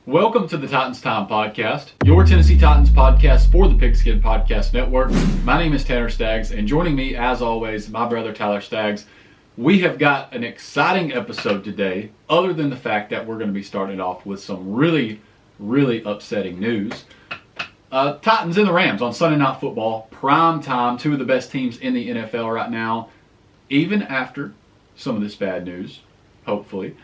Welcome to the Titans Time Podcast, your Tennessee Titans podcast for the Pigskin Podcast Network. My name is Tanner Staggs, and joining me, as always, my brother Tyler Staggs. We have got an exciting episode today, other than the fact that we're going to be starting off with some really upsetting news. Titans and the Rams on Sunday Night Football, prime time, two of the best teams in the NFL right now, even after some of this bad news, hopefully.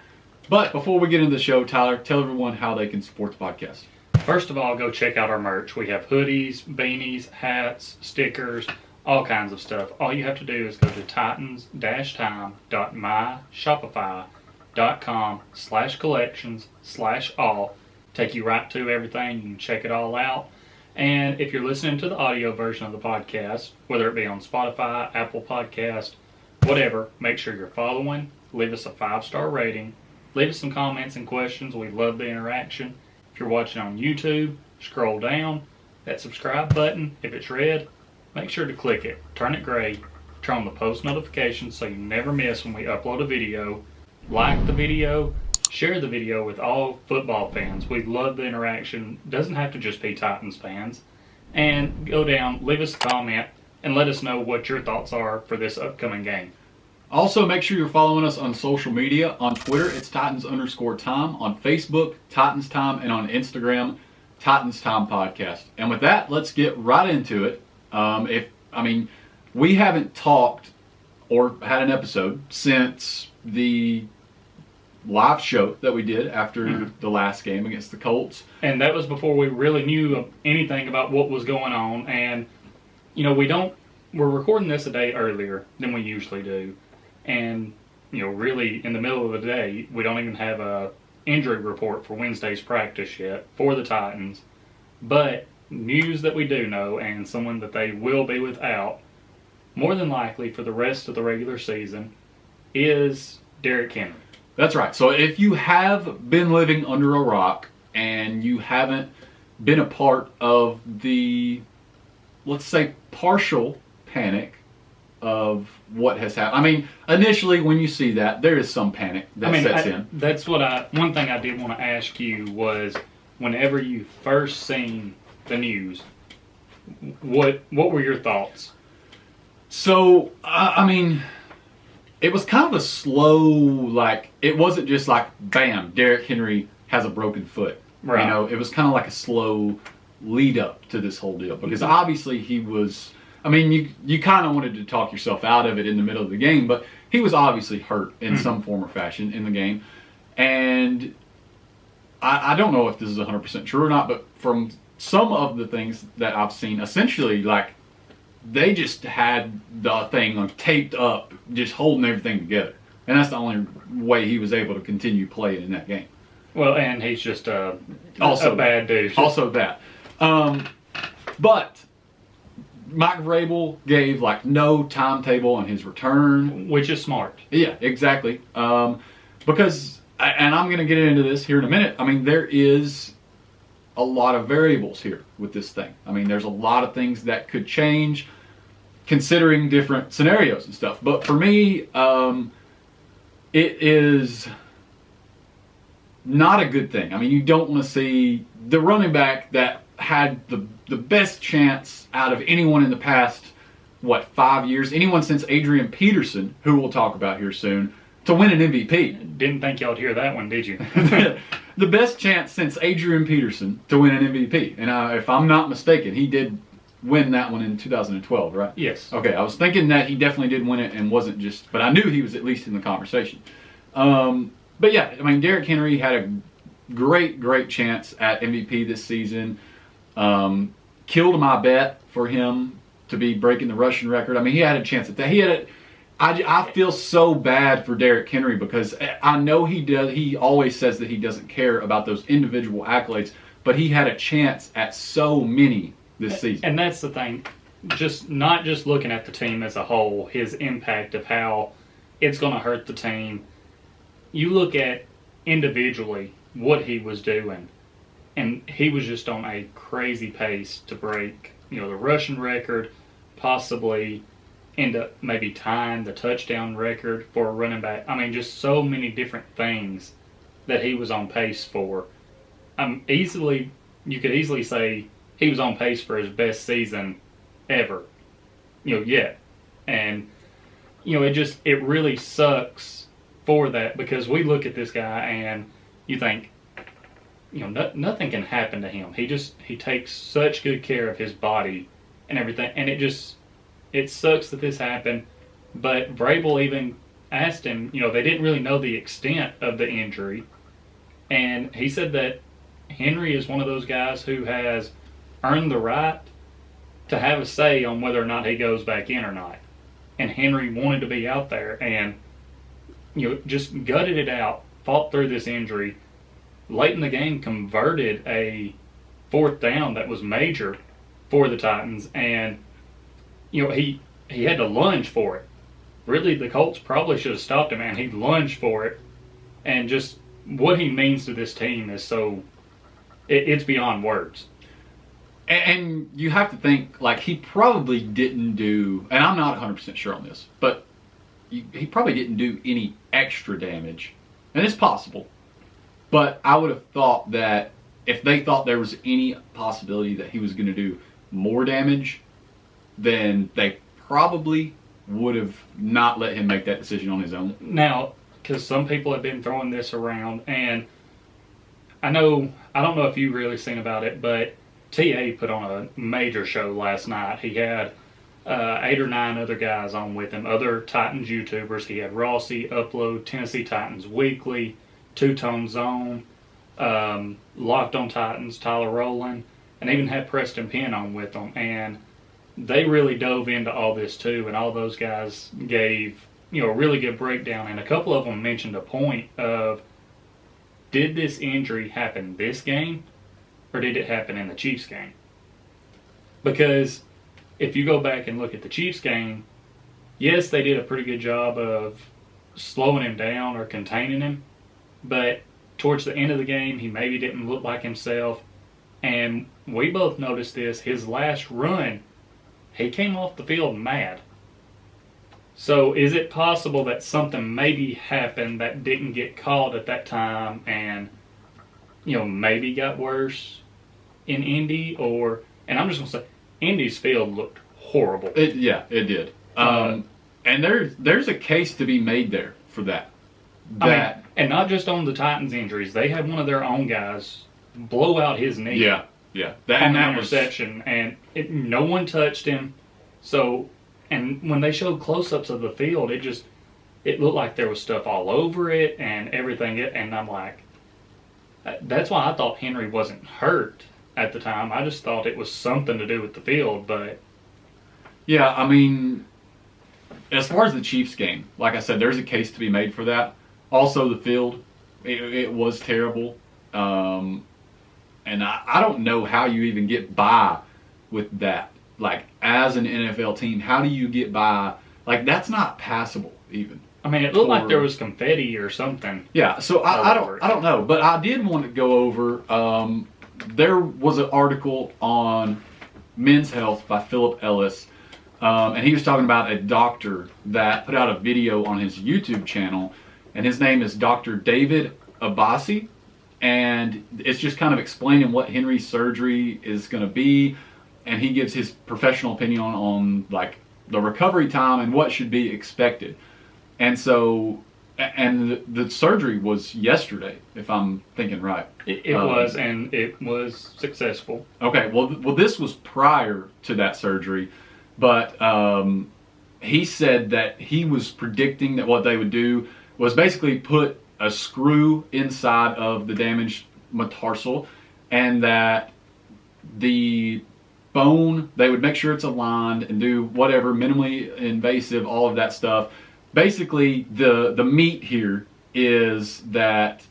But before we get into the show, Tyler, tell everyone how they can support the podcast. First of all, go check out our merch. We have hoodies, beanies, hats, stickers, all kinds of stuff. All you have to do is go to titans-time.myshopify.com/collections/all. Take you right to everything. You can check it all out. And if you're listening to the audio version of the podcast, whether it be on Spotify, Apple Podcast, whatever, make sure you're following. Leave us a 5-star rating. Leave us some comments and questions. We love the interaction. If you're watching on YouTube, scroll down. That subscribe button, if it's red, make sure to click it. Turn it gray. Turn on the post notifications so you never miss when we upload a video. Like the video. Share the video with all football fans. We love the interaction. Doesn't have to just be Titans fans. And go down, leave us a comment, and let us know what your thoughts are for this upcoming game. Also, make sure you're following us on social media. On Twitter, it's Titans_time. On Facebook, Titans Time. And on Instagram, Titans Time Podcast. And with that, let's get right into it. We haven't talked or had an episode since the live show that we did after the last game against the Colts. And that was before we really knew anything about what was going on. And, we're recording this a day earlier than we usually do. And, really in the middle of the day, we don't even have a injury report for Wednesday's practice yet for the Titans. But news that we do know, and someone that they will be without, more than likely for the rest of the regular season, is Derrick Henry. That's right. So if you have been living under a rock and you haven't been a part of the, let's say, partial panic of what has happened. Initially when you see that, there is some panic that sets in. That's one thing I did want to ask you was, whenever you first seen the news, what were your thoughts? So, it was kind of a slow, it wasn't just like, bam, Derrick Henry has a broken foot. Right. It was kind of like a slow lead up to this whole deal. Because obviously he was, you kind of wanted to talk yourself out of it in the middle of the game, but he was obviously hurt in some form or fashion in the game. And I don't know if this is 100% true or not, but from some of the things that I've seen, essentially, they just had the thing taped up, just holding everything together. And that's the only way he was able to continue playing in that game. Well, and he's just also a bad dude. Also that. But Mike Vrabel gave no timetable on his return. Which is smart. Yeah, exactly. Because, and I'm going to get into this here in a minute, there is a lot of variables here with this thing. There's a lot of things that could change considering different scenarios and stuff. But for me, it is not a good thing. You don't want to see the running back that had the best chance out of anyone in the past, 5 years? Anyone since Adrian Peterson, who we'll talk about here soon, to win an MVP. Didn't think y'all'd hear that one, did you? The best chance since Adrian Peterson to win an MVP. And if I'm not mistaken, he did win that one in 2012, right? Yes. Okay, I was thinking that he definitely did win it and wasn't just, but I knew he was at least in the conversation. But yeah, Derrick Henry had a great chance at MVP this season. Killed my bet for him to be breaking the rushing record. He had a chance at that. I feel so bad for Derrick Henry because I know he does. He always says that he doesn't care about those individual accolades, but he had a chance at so many this season. And that's the thing, not just looking at the team as a whole, his impact of how it's going to hurt the team. You look at individually what he was doing, and he was just on a crazy pace to break, the rushing record, possibly end up maybe tying the touchdown record for a running back. Just so many different things that he was on pace for. you could easily say he was on pace for his best season ever, yet. And, it really sucks for that, because we look at this guy and you think, nothing can happen to him. He takes such good care of his body and everything. And it sucks that this happened. But Vrabel even asked him, they didn't really know the extent of the injury. And he said that Henry is one of those guys who has earned the right to have a say on whether or not he goes back in or not. And Henry wanted to be out there and, just gutted it out, fought through this injury. Late in the game, converted a 4th down that was major for the Titans. And, he had to lunge for it. Really, the Colts probably should have stopped him, and he lunged for it. And just what he means to this team is it's beyond words. And you have to think, like, he probably didn't do, and I'm not 100% sure on this, but he probably didn't do any extra damage. And it's possible. But I would have thought that if they thought there was any possibility that he was going to do more damage, then they probably would have not let him make that decision on his own. Now, because some people have been throwing this around, and I don't know if you've really seen about it, but TA put on a major show last night. He had 8 or 9 other guys on with him, other Titans YouTubers. He had Rossi upload Tennessee Titans Weekly, Two Tone Zone, Locked on Titans, Tyler Rowland, and even had Preston Penn on with them. And they really dove into all this too, and all those guys gave a really good breakdown. And a couple of them mentioned a point of, did this injury happen this game, or did it happen in the Chiefs game? Because if you go back and look at the Chiefs game, yes, they did a pretty good job of slowing him down or containing him, but towards the end of the game, he maybe didn't look like himself. And we both noticed this. His last run, he came off the field mad. So is it possible that something maybe happened that didn't get called at that time and, maybe got worse in Indy? And I'm just going to say, Indy's field looked horrible. It did. And there's a case to be made there for that. And not just on the Titans injuries. They had one of their own guys blow out his knee. Yeah. That interception, and no one touched him. So, and when they showed close-ups of the field, it looked like there was stuff all over it and everything. And I'm like, that's why I thought Henry wasn't hurt at the time. I just thought it was something to do with the field. But yeah, I mean, as far as the Chiefs game, like I said, there's a case to be made for that. Also, the field, it was terrible. And I don't know how you even get by with that. Like, as an NFL team, how do you get by? Like, that's not passable even. I mean, it looked like there was confetti or something. Yeah, so I don't know. But I did want to go over, there was an article on Men's Health by Philip Ellis. And he was talking about a doctor that put out a video on his YouTube channel. And his name is Dr. David Abbasi. And it's just kind of explaining what Henry's surgery is going to be. And he gives his professional opinion on like the recovery time and what should be expected. And so, and the surgery was yesterday, if I'm thinking right. It was, and it was successful. Okay, well, this was prior to that surgery. But he said that he was predicting that what they would do was basically put a screw inside of the damaged metatarsal, and that the bone, they would make sure it's aligned and do whatever, minimally invasive, all of that stuff. Basically, the meat here is that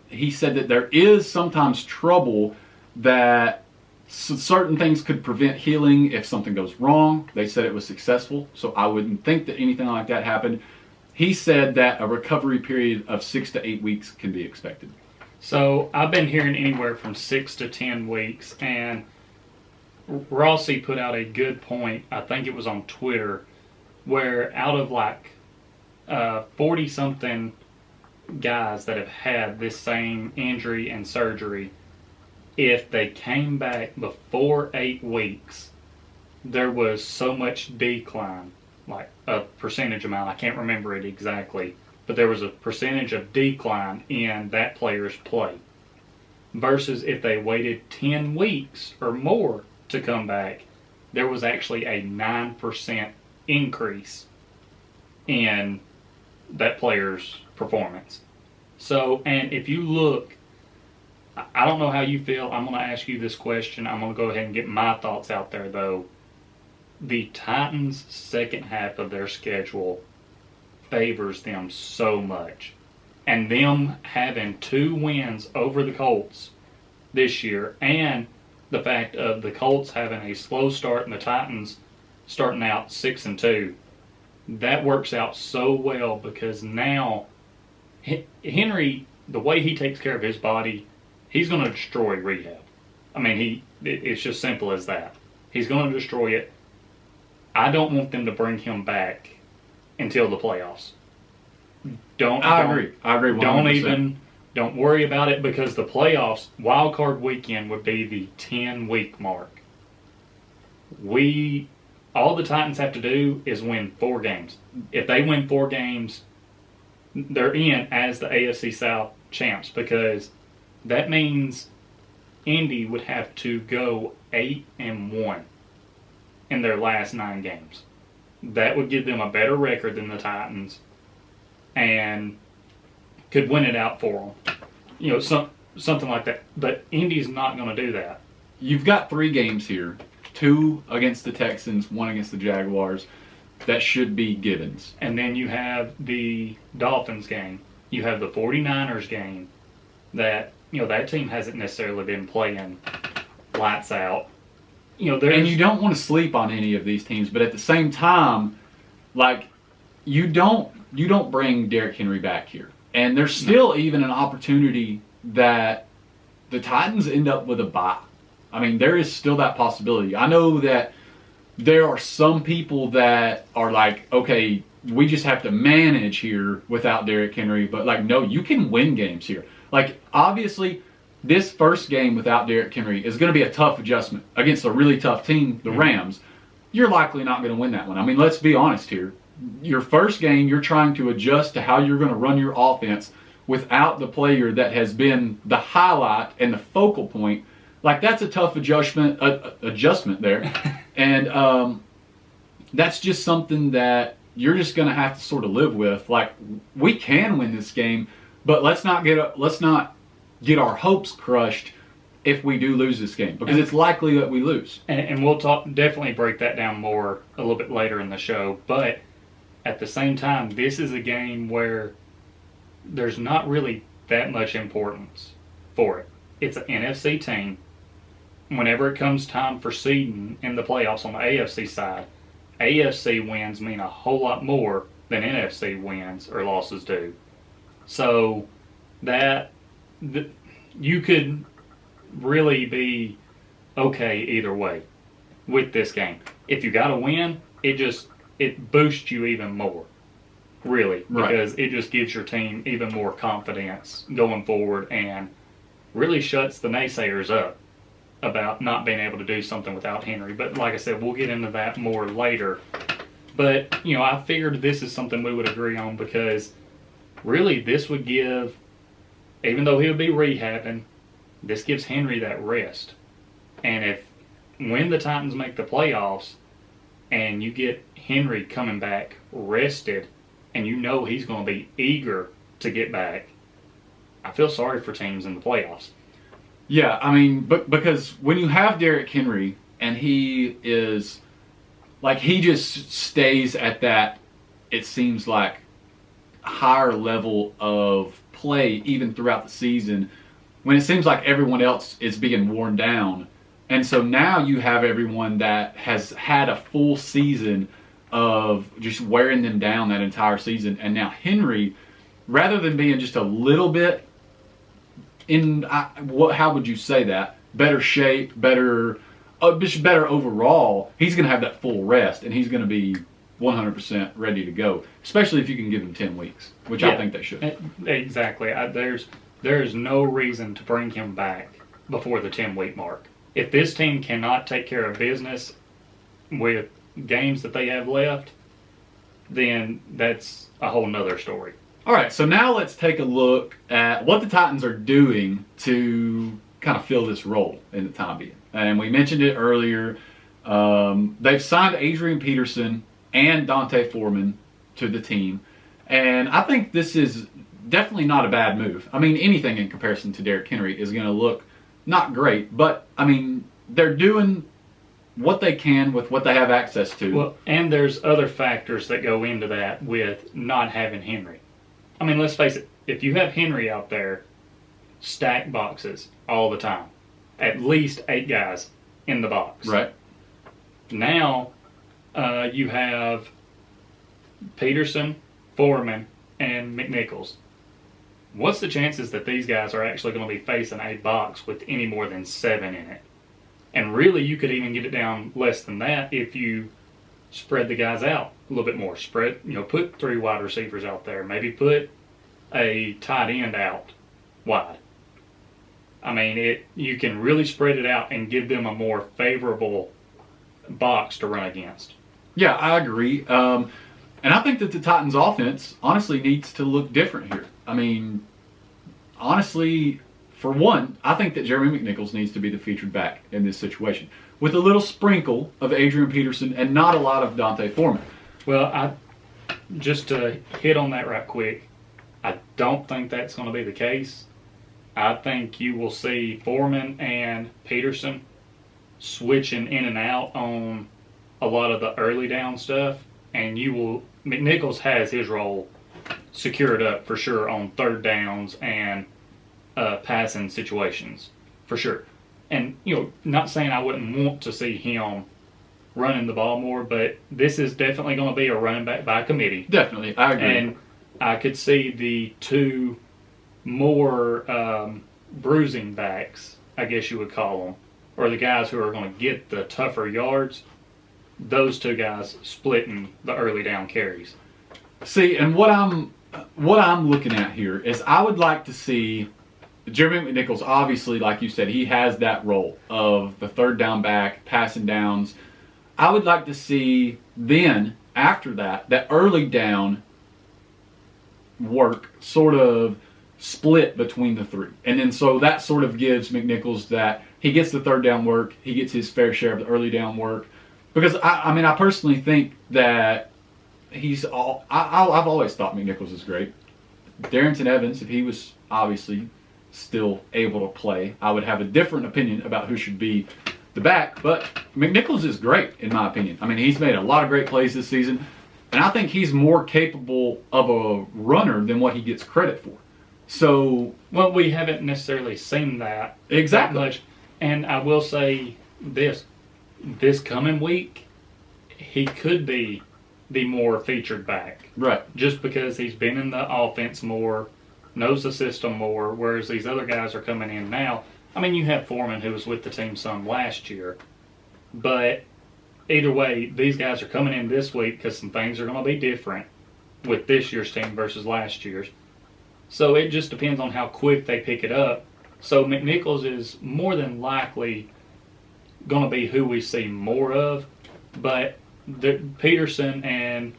he said that there is sometimes trouble that certain things could prevent healing if something goes wrong. They said it was successful, so I wouldn't think that anything like that happened. He said that a recovery period of 6 to 8 weeks can be expected. So I've been hearing anywhere from 6 to 10 weeks, and Rossi put out a good point, I think it was on Twitter, where out of like 40-something guys that have had this same injury and surgery, if they came back before 8 weeks, there was so much decline, like a percentage amount, I can't remember it exactly, but there was a percentage of decline in that player's play. Versus if they waited 10 weeks or more to come back, there was actually a 9% increase in that player's performance. So, and if you look, I don't know how you feel. I'm going to ask you this question. I'm going to go ahead and get my thoughts out there, though. The Titans' second half of their schedule favors them so much. And them having 2 wins over the Colts this year, and the fact of the Colts having a slow start and the Titans starting out 6-2, that works out so well because now Henry, the way he takes care of his body, he's going to destroy rehab. I mean, it's just simple as that. He's going to destroy it. I don't want them to bring him back until the playoffs. I agree 100%. Don't worry about it because the playoffs, wild card weekend would be the 10-week mark. All the Titans have to do is win 4 games. If they win 4 games, they're in as the AFC South champs because that means Indy would have to go 8-1 in their last 9 games. That would give them a better record than the Titans and could win it out for them. You know, something like that. But Indy's not going to do that. You've got 3 games here. 2 against the Texans, 1 against the Jaguars. That should be givens. And then you have the Dolphins game. You have the 49ers game that, you know, that team hasn't necessarily been playing lights out. You know, and you don't want to sleep on any of these teams, but at the same time, like, you don't bring Derrick Henry back here. And there's still even an opportunity that the Titans end up with a bye. I mean, there is still that possibility. I know that there are some people that are like, okay, we just have to manage here without Derrick Henry. But, like, no, you can win games here. Like, obviously, this first game without Derrick Henry is going to be a tough adjustment against a really tough team, the Rams. You're likely not going to win that one. I mean, let's be honest here. Your first game, you're trying to adjust to how you're going to run your offense without the player that has been the highlight and the focal point. Like, that's a tough adjustment there. And that's just something that you're just going to have to sort of live with. Like, we can win this game, but let's not get our hopes crushed if we do lose this game, because it's likely that we lose. And we'll definitely break that down more a little bit later in the show. But at the same time, this is a game where there's not really that much importance for it. It's an NFC team. Whenever it comes time for seeding in the playoffs on the AFC side, AFC wins mean a whole lot more than NFC wins or losses do. So you could really be okay either way with this game. If you got to win, it boosts you even more, really, because it just gives your team even more confidence going forward and really shuts the naysayers up about not being able to do something without Henry. But like I said, we'll get into that more later. But, you know, I figured this is something we would agree on because really this would give, even though he'll be rehabbing, this gives Henry that rest. And when the Titans make the playoffs and you get Henry coming back rested and you know he's going to be eager to get back, I feel sorry for teams in the playoffs. Yeah, I mean, because when you have Derrick Henry and he is, like, he just stays at that, it seems like, higher level of play even throughout the season, when it seems like everyone else is being worn down. And so now you have everyone that has had a full season of just wearing them down that entire season. And now Henry, rather than being just a little bit how would you say that? Better shape, just better overall, he's going to have that full rest and he's going to be 100% ready to go, especially if you can give them 10 weeks, which I think they should. Exactly. There is no reason to bring him back before the 10-week mark. If this team cannot take care of business with games that they have left, then that's a whole nother story. All right, so now let's take a look at what the Titans are doing to kind of fill this role in the time being. And we mentioned it earlier. They've signed Adrian Peterson and D'Onte Foreman to the team. And I think this is definitely not a bad move. I mean, anything in comparison to Derrick Henry is going to look not great. But, I mean, they're doing what they can with what they have access to. Well, and there's other factors that go into that with not having Henry. I mean, let's face it. If you have Henry out there, stack boxes all the time. At least 8 guys in the box. Right. Now, you have Peterson, Foreman, and McNichols. What's the chances that these guys are actually going to be facing a box with any more than 7 in it? And really, you could even get it down less than that if you spread the guys out a little bit more. Put 3 wide receivers out there. Maybe put a tight end out wide. I mean, you can really spread it out and give them a more favorable box to run against. Yeah, I agree. And I think that the Titans' offense honestly needs to look different here. I mean, honestly, for one, I think that Jeremy McNichols needs to be the featured back in this situation, with a little sprinkle of Adrian Peterson and not a lot of D'Onte Foreman. Well, just to hit on that right quick, I don't think that's going to be the case. I think you will see Foreman and Peterson switching in and out on a lot of the early down stuff, and McNichols has his role secured up for sure on 3rd downs and passing situations, for sure. And, not saying I wouldn't want to see him running the ball more, but this is definitely going to be a running back by committee. Definitely, I agree. And I could see the 2 more bruising backs, I guess you would call them, or the guys who are going to get the tougher yards, those 2 guys splitting the early down carries. See, and what I'm looking at here is I would like to see Jeremy McNichols. Obviously, like you said, he has that role of the 3rd down back, passing downs. I would like to see then, after that early down work sort of split between the 3. And then so that sort of gives McNichols that he gets the 3rd down work, he gets his fair share of the early down work. Because, I personally think that I've always thought McNichols is great. Darrington Evans, if he was obviously still able to play, I would have a different opinion about who should be the back. But McNichols is great, in my opinion. I mean, he's made a lot of great plays this season, and I think he's more capable of a runner than what he gets credit for. So, well, we haven't necessarily seen that exactly that much. And I will say this coming week, he could be the more featured back. Right. Just because he's been in the offense more, knows the system more, whereas these other guys are coming in now. I mean, you have Foreman, who was with the team some last year. But either way, these guys are coming in this week because some things are going to be different with this year's team versus last year's. So it just depends on how quick they pick it up. So McNichols is more than likely going to be who we see more of, but Peterson and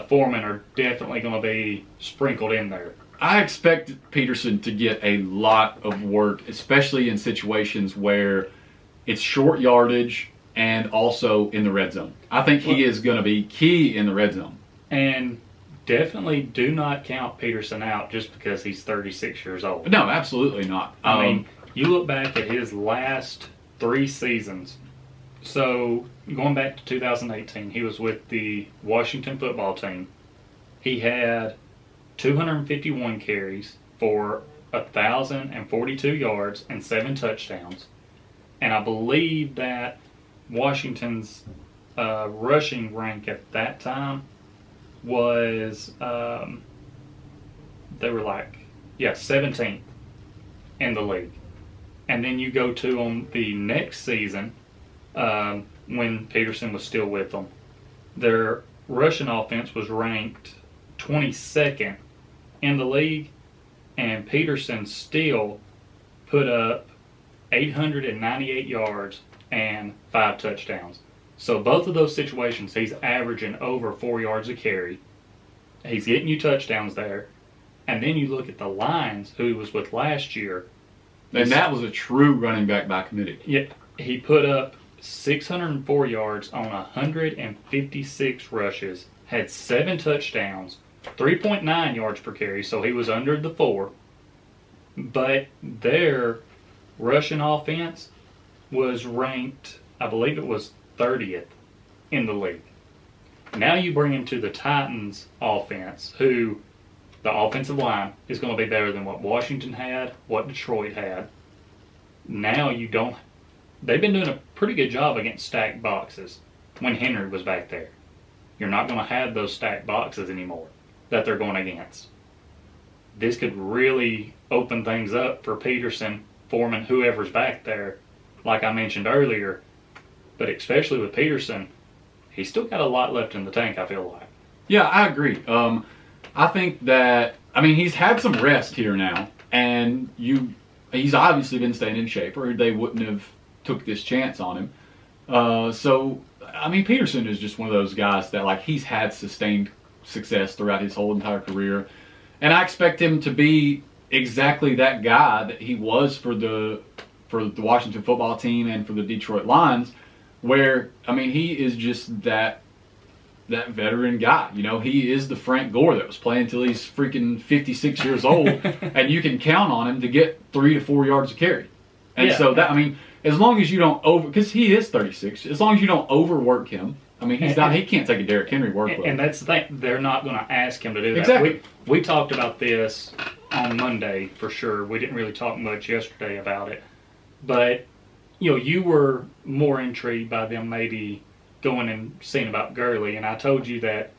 Foreman are definitely going to be sprinkled in there. I expect Peterson to get a lot of work, especially in situations where it's short yardage and also in the red zone. I think he is going to be key in the red zone. And definitely do not count Peterson out just because he's 36 years old. No, absolutely not. I mean, you look back at his last 3 seasons. So, going back to 2018, he was with the Washington football team. He had 251 carries for 1,042 yards and 7 touchdowns. And I believe that Washington's rushing rank at that time was, they were 17th in the league. And then you go to them the next season, when Peterson was still with them, their rushing offense was ranked 22nd in the league, and Peterson still put up 898 yards and 5 touchdowns. So both of those situations, he's averaging over 4 yards a carry. He's getting you touchdowns there. And then you look at the Lions, who he was with last year. And that was a true running back by committee. Yeah, he put up 604 yards on 156 rushes, had 7 touchdowns, 3.9 yards per carry, so he was under the 4. But their rushing offense was ranked, I believe it was 30th in the league. Now you bring him to the Titans offense, who the offensive line is going to be better than what Washington had, what Detroit had. Now you don't. They've been doing a pretty good job against stacked boxes when Henry was back there. You're not going to have those stacked boxes anymore that they're going against. This could really open things up for Peterson, Foreman, whoever's back there, like I mentioned earlier. But especially with Peterson, he's still got a lot left in the tank, I feel like. Yeah, I agree. I think that, he's had some rest here now, and he's obviously been staying in shape, or they wouldn't have took this chance on him. Peterson is just one of those guys that, he's had sustained success throughout his whole entire career, and I expect him to be exactly that guy that he was for the Washington football team and for the Detroit Lions, where, he is just that veteran guy. He is the Frank Gore that was playing until he's freaking 56 years old, and you can count on him to get 3 to 4 yards a carry. And so that, as long as you don't because he is 36, as long as you don't overwork him, he can't take a Derrick Henry workload. And that's the thing, they're not going to ask him to do that. Exactly. We talked about this on Monday for sure. We didn't really talk much yesterday about it. But, you were more intrigued by them maybe going and seeing about Gurley, and I told you that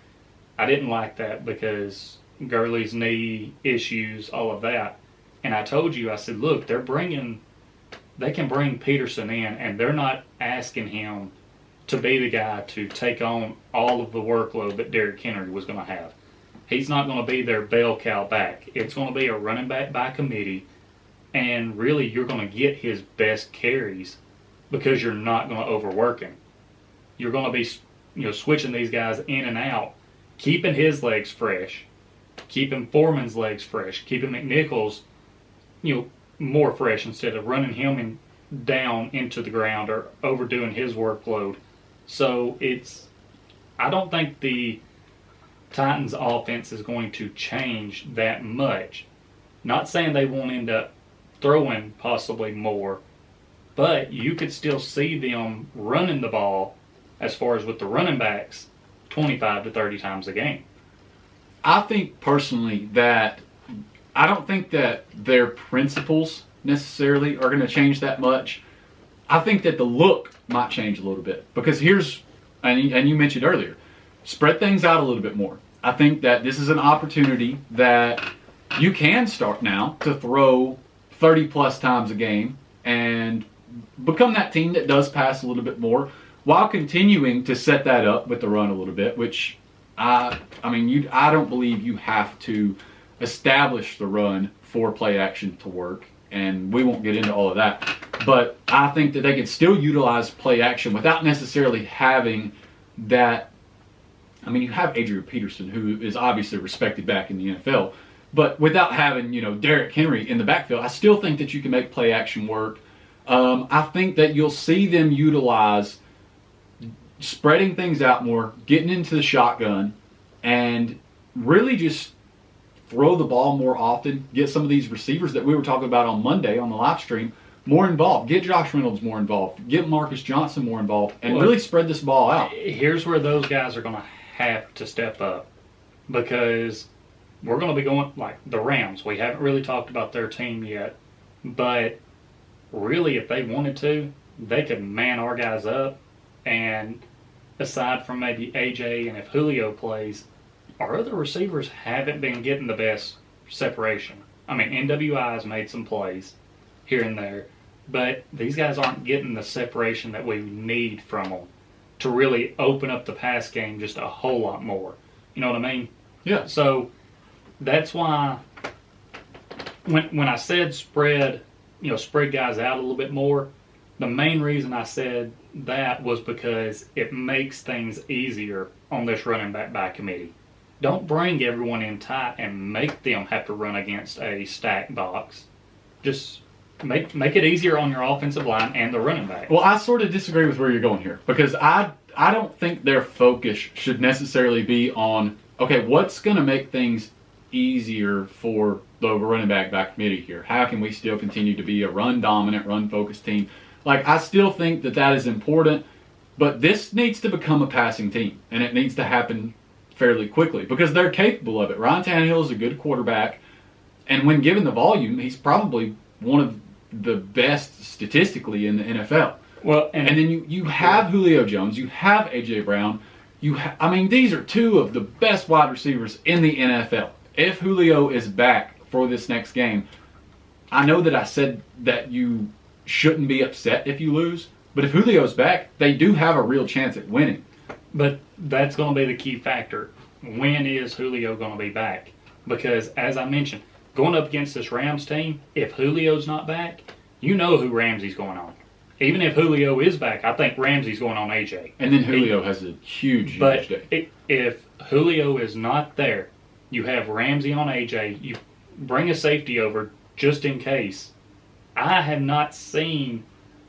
I didn't like that because Gurley's knee issues, all of that. And I told you, I said, look, they can bring Peterson in, and they're not asking him to be the guy to take on all of the workload that Derrick Henry was going to have. He's not going to be their bell cow back. It's going to be a running back by committee, and really you're going to get his best carries because you're not going to overwork him. You're going to be, switching these guys in and out, keeping his legs fresh, keeping Foreman's legs fresh, keeping McNichols, more fresh instead of running him down into the ground or overdoing his workload. So I don't think the Titans offense is going to change that much. Not saying they won't end up throwing possibly more, but you could still see them running the ball as far as with the running backs 25 to 30 times a game. I think personally that I don't think that their principles necessarily are going to change that much. I think that the look might change a little bit because and you mentioned earlier, spread things out a little bit more. I think that this is an opportunity that you can start now to throw 30 plus times a game and become that team that does pass a little bit more while continuing to set that up with the run a little bit, which I don't believe you have to establish the run for play action to work, and we won't get into all of that. But I think that they can still utilize play action without necessarily having that. You have Adrian Peterson, who is obviously respected back in the NFL, but without having, Derrick Henry in the backfield, I still think that you can make play action work. I think that you'll see them utilize spreading things out more, getting into the shotgun, and really just throw the ball more often. Get some of these receivers that we were talking about on Monday on the live stream more involved. Get Josh Reynolds more involved. Get Marcus Johnson more involved, and really spread this ball out. Here's where those guys are going to have to step up, because we're going to be going like the Rams. We haven't really talked about their team yet, but really if they wanted to, they could man our guys up, and aside from maybe AJ and if Julio plays, our other receivers haven't been getting the best separation. NWI has made some plays here and there, but these guys aren't getting the separation that we need from them. to really open up the pass game just a whole lot more. You know what I mean? Yeah. So that's why when I said spread guys out a little bit more, the main reason I said that was because it makes things easier on this running back by committee. Don't bring everyone in tight and make them have to run against a stacked box. Just make it easier on your offensive line and the running back. Well, I sort of disagree with where you're going here because I don't think their focus should necessarily be on, okay, what's going to make things easier for the running back by committee here? How can we still continue to be a run-dominant, run-focused team? Like, I still think that is important, but this needs to become a passing team, and it needs to happen fairly quickly because they're capable of it. Ryan Tannehill is a good quarterback, and when given the volume, he's probably one of the best statistically in the NFL. Well, and then you have Julio Jones, you have A.J. Brown, these are two of the best wide receivers in the NFL. If Julio is back for this next game, I know that I said that you shouldn't be upset if you lose, but if Julio's back, they do have a real chance at winning. But that's going to be the key factor. When is Julio going to be back? Because, as I mentioned, going up against this Rams team, if Julio's not back, you know who Ramsey's going on. Even if Julio is back, I think Ramsey's going on AJ. And then Julio has a huge day. If Julio is not there, you have Ramsey on AJ, you bring a safety over just in case. I have not seen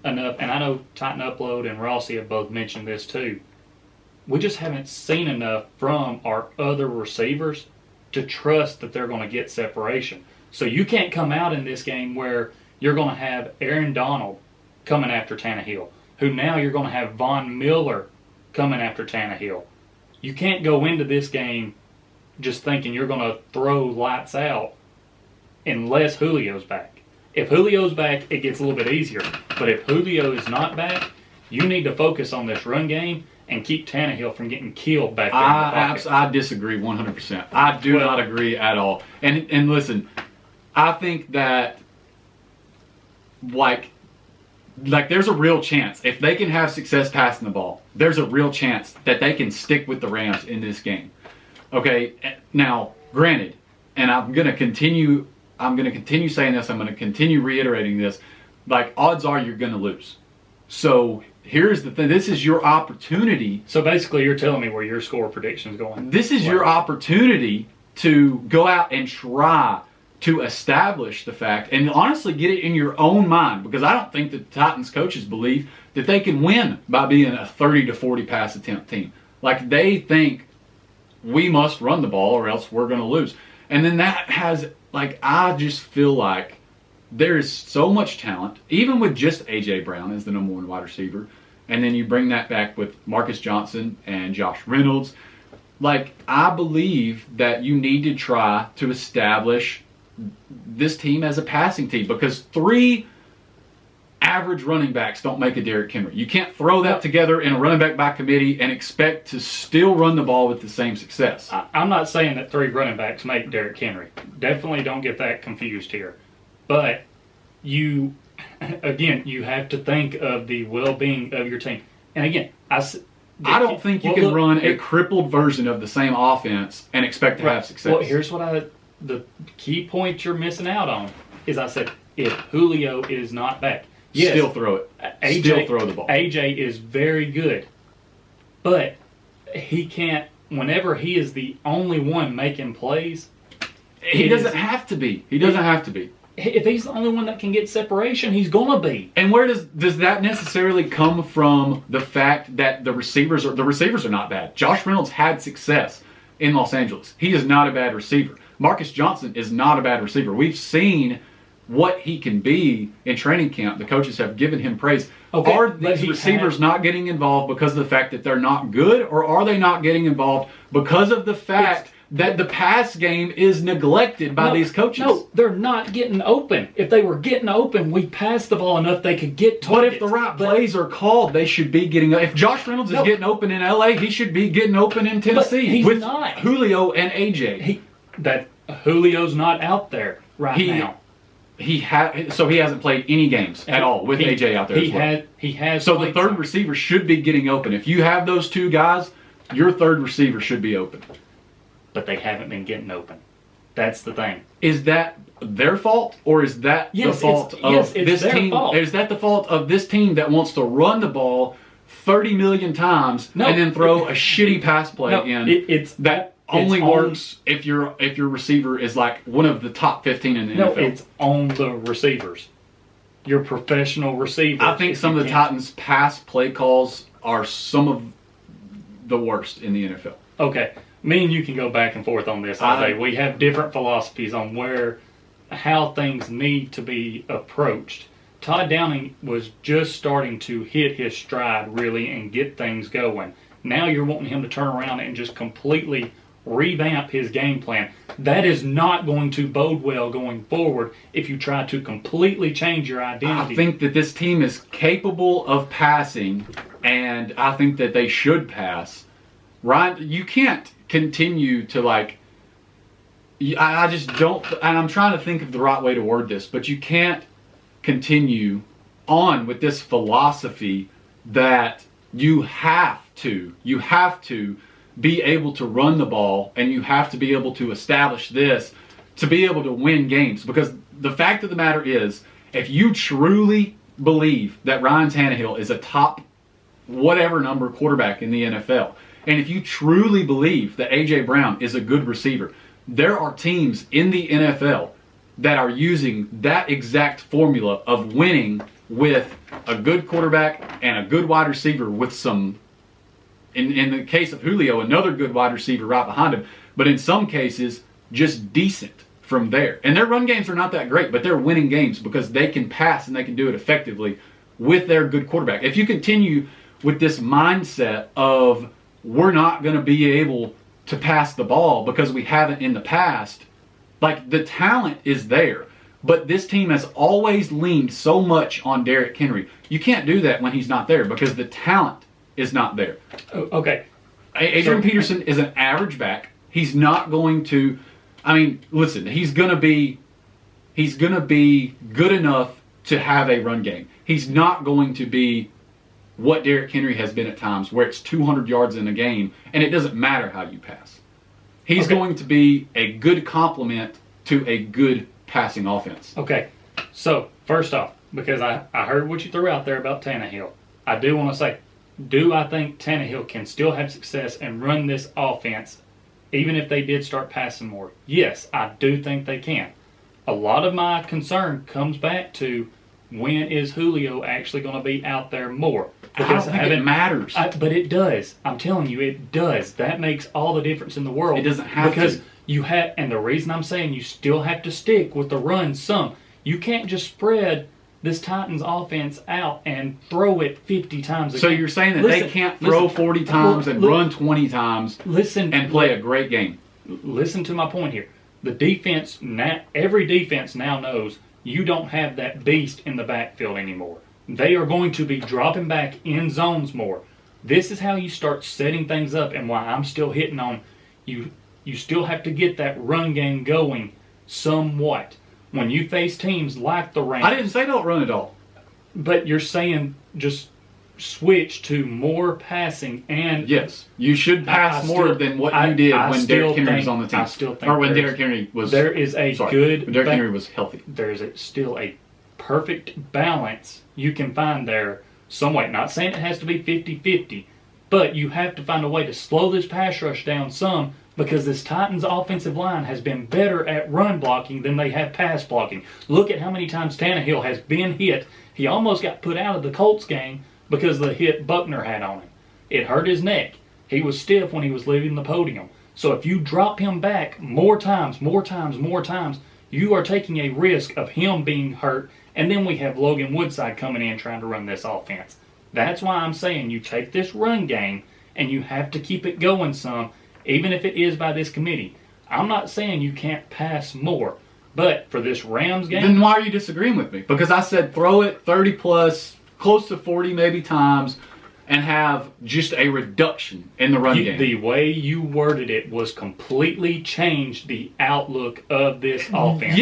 enough, and I know Titan Upload and Rossi have both mentioned this too. We just haven't seen enough from our other receivers to trust that they're going to get separation. So you can't come out in this game where you're going to have Aaron Donald coming after Tannehill, who now you're going to have Von Miller coming after Tannehill. You can't go into this game just thinking you're going to throw lights out unless Julio's back. If Julio's back, it gets a little bit easier. But if Julio is not back, you need to focus on this run game and keep Tannehill from getting killed back there in the pocket. I disagree 100%. I do not agree at all. And listen, I think that like there's a real chance if they can have success passing the ball, there's a real chance that they can stick with the Rams in this game. Okay, now granted, and I'm going to continue saying this, I'm going to continue reiterating this, like odds are you're going to lose. So here's the thing, this is your opportunity. So basically you're telling me where your score prediction is going. This is your opportunity to go out and try to establish the fact and honestly get it in your own mind, because I don't think that the Titans coaches believe that they can win by being a 30 to 40 pass attempt team. Like they think we must run the ball or else we're going to lose. And then that has, like, I just feel like there is so much talent, even with just A.J. Brown as the number one wide receiver. And then you bring that back with Marcus Johnson and Josh Reynolds. Like, I believe that you need to try to establish this team as a passing team, because 3 average running backs don't make a Derrick Henry. You can't throw that together in a running back by committee and expect to still run the ball with the same success. I'm not saying that 3 running backs make Derrick Henry. Definitely don't get that confused here. But you have to think of the well-being of your team. And again, I don't think you can run a crippled version of the same offense and expect to have success. Well, here's what the key point you're missing out on is I said if Julio is not back, yes, still throw it. Still throw the ball. AJ is very good, but he can't. Whenever he is the only one making plays, he doesn't have to be. He doesn't have to be. If he's the only one that can get separation, he's gonna be. And where does that necessarily come from? The fact that the receivers are not bad. Josh Reynolds had success in Los Angeles. He is not a bad receiver. Marcus Johnson is not a bad receiver. We've seen what he can be in training camp. The coaches have given him praise. Okay, are these receivers not getting involved because of the fact that they're not good, or are they not getting involved because of the fact that the pass game is neglected by these coaches? No, they're not getting open. If they were getting open, we passed the ball enough they could get to it. But if the right plays are called, they should be getting. If Josh Reynolds is getting open in LA, he should be getting open in Tennessee with Julio and AJ. Julio's not out there right now. he hasn't played any games at all with AJ out there. He has. So the third receiver should be getting open. If you have those two guys, your third receiver should be open. But they haven't been getting open. That's the thing. Is that their fault, or is that the fault of this team? Is that the fault of this team that wants to run the ball 30 million times and then throw a shitty pass play in? That only works if your receiver is like one of the top 15 in the NFL. No, it's on the receivers. Your professional receivers. I think some of the Titans' pass play calls are some of the worst in the NFL. Okay. Me and you can go back and forth on this all day. We have different philosophies on how things need to be approached. Todd Downing was just starting to hit his stride, really, and get things going. Now you're wanting him to turn around and just completely revamp his game plan. That is not going to bode well going forward if you try to completely change your identity. I think that this team is capable of passing, and I think that they should pass. Ryan, you can't continue to I just don't, and I'm trying to think of the right way to word this, but you can't continue on with this philosophy that you have to be able to run the ball, and you have to be able to establish this to be able to win games. Because the fact of the matter is, if you truly believe that Ryan Tannehill is a top whatever number quarterback in the NFL, and if you truly believe that A.J. Brown is a good receiver, there are teams in the NFL that are using that exact formula of winning with a good quarterback and a good wide receiver with some, in the case of Julio, another good wide receiver right behind him, but in some cases, just decent from there. And their run games are not that great, but they're winning games because they can pass and they can do it effectively with their good quarterback. If you continue with this mindset of we're not going to be able to pass the ball because we haven't in the past, like, the talent is there, but this team has always leaned so much on Derrick Henry. You can't do that when he's not there because the talent is not there. Okay. Adrian Peterson is an average back. He's not going to, listen, he's going to be good enough to have a run game. He's not going to be what Derrick Henry has been at times, where it's 200 yards in a game, and it doesn't matter how you pass. He's going to be a good complement to a good passing offense. Okay, so first off, because I heard what you threw out there about Tannehill, I do want to say, do I think Tannehill can still have success and run this offense even if they did start passing more? Yes, I do think they can. A lot of my concern comes back to, when is Julio actually going to be out there more? Because I don't think it matters. But it does. I'm telling you, it does. That makes all the difference in the world. It doesn't have because to. You have, and the reason I'm saying you still have to stick with the run some. You can't just spread this Titans offense out and throw it 50 times a game. So you're saying that they can't throw 40 times and run 20 times and play a great game? Listen to my point here. The defense, every defense now knows you don't have that beast in the backfield anymore. They are going to be dropping back in zones more. This is how you start setting things up, and why I'm still hitting on you. You still have to get that run game going somewhat. When you face teams like the Rams. I didn't say don't run it all. But you're saying just switch to more passing, and yes, you should pass more than what you did when Derrick Henry was on the team. I still think or when Derrick Henry was. There is a good. When Derrick Henry was healthy. There is still a perfect balance you can find there some way. Not saying it has to be 50-50, but you have to find a way to slow this pass rush down some, because this Titans offensive line has been better at run blocking than they have pass blocking. Look at how many times Tannehill has been hit. He almost got put out of the Colts game because of the hit Buckner had on him. It hurt his neck. He was stiff when he was leaving the podium. So if you drop him back more times, you are taking a risk of him being hurt. And then we have Logan Woodside coming in trying to run this offense. That's why I'm saying you take this run game and you have to keep it going some, even if it is by this committee. I'm not saying you can't pass more, but for this Rams game... Then why are you disagreeing with me? Because I said throw it 30 plus, close to 40 maybe times, and have just a reduction in the run game. The way you worded it was completely changed the outlook of this offense.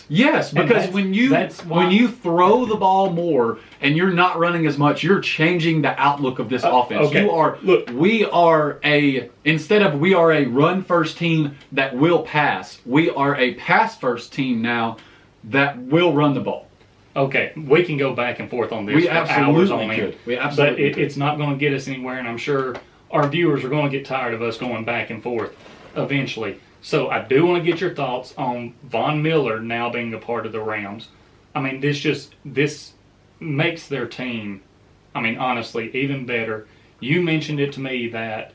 Yes, because when you throw the ball more and you're not running as much, you're changing the outlook of this offense. Okay. We are a run first team that will pass. We are a pass first team now that will run the ball. Okay, we can go back and forth on this We for hours on absolutely end. could. We absolutely But it's not going to get us anywhere, and I'm sure our viewers are going to get tired of us going back and forth eventually. So I do want to get your thoughts on Von Miller now being a part of the Rams. I mean, this makes their team, I mean, honestly, even better. You mentioned it to me that